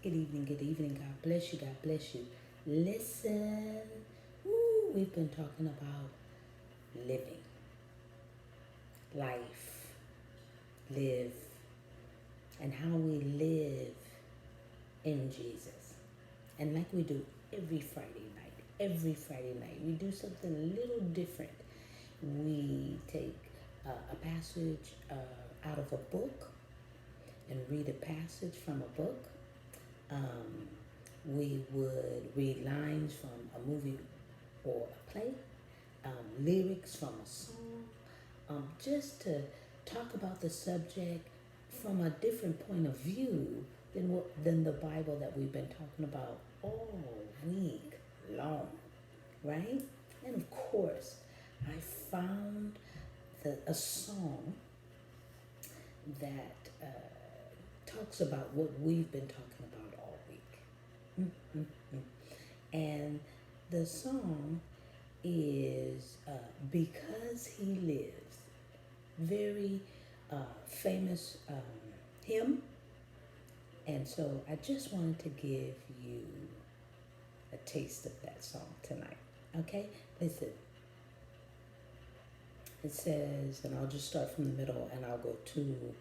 Good evening, good evening. God bless you, God bless you. Listen, woo, we've been talking about living, life, live, and how we live in Jesus. And like we do every Friday night, we do something a little different. We take a passage out of a book and read a passage from a book. We would read lines from a movie or a play, lyrics from a song, just to talk about the subject from a different point of view than the Bible that we've been talking about all week long, right? And of course, I found a song that talks about what we've been talking about all week. And the song is Because He Lives. Very famous hymn. And so I just wanted to give you a taste of that song tonight. Okay? Listen. It says, and I'll just start from the middle and I'll go to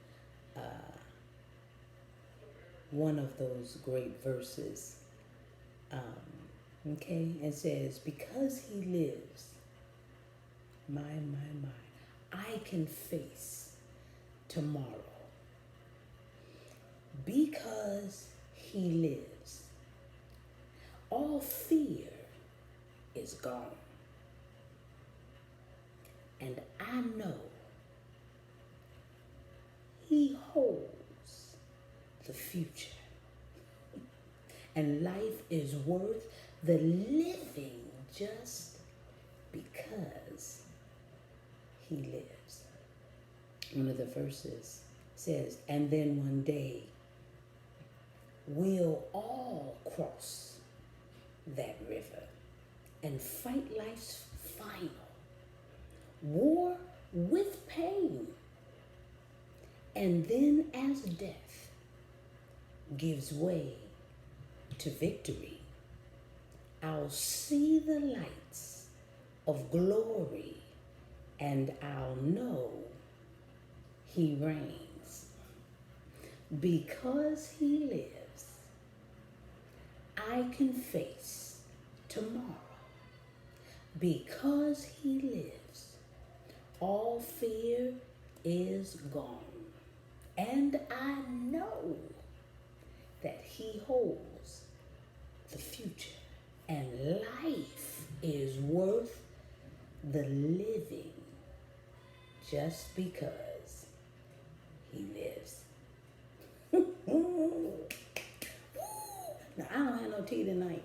one of those great verses. Okay? It says, because He lives, my, I can face tomorrow. Because He lives, all fear is gone. And I know He holds the future. And life is worth the living just because He lives. One of the verses says, and then one day we'll all cross that river and fight life's final war with pain. And then as death gives way to victory, I'll see the lights of glory and I'll know He reigns. Because He lives, I can face tomorrow. Because He lives, all fear is gone. And I know that He holds the future. And life is worth the living just because He lives. Now, I don't have no tea tonight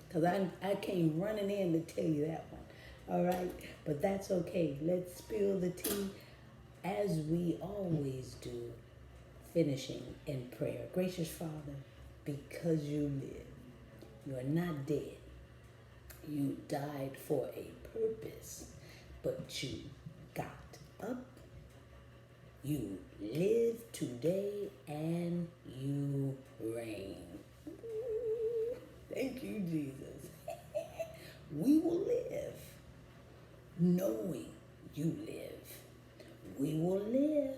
because I came running in to tell you that one. All right? But that's okay. Let's spill the tea as we always do, finishing in prayer. Gracious Father, because You live, You are not dead. You died for a purpose, but You got up. You live today and You reign. Thank You, Jesus. We will live knowing You live. We will live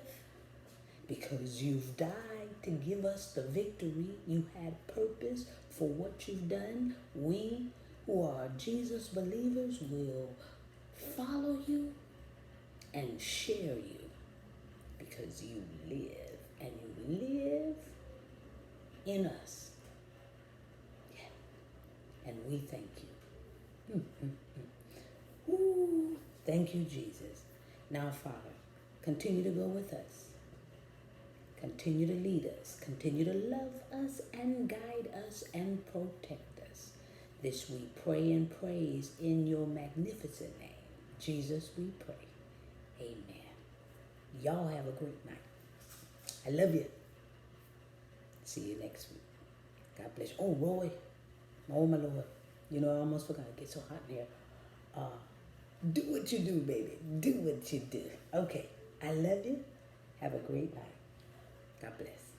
because You've died to give us the victory. You had purpose for what You've done. We who are Jesus believers will follow You and share You because You live and You live in us. Yeah. And we thank You. Ooh, thank You, Jesus. Now, Father, continue to go with us. Continue to lead us. Continue to love us and guide us and protect us. This we pray and praise in Your magnificent name. Jesus, we pray. Amen. Y'all have a great night. I love you. See you next week. God bless you. Oh, Roy. Oh, my Lord. You know, I almost forgot. It gets so hot in here. Do what you do, baby. Do what you do. Okay. I love you. Have a great night. God bless.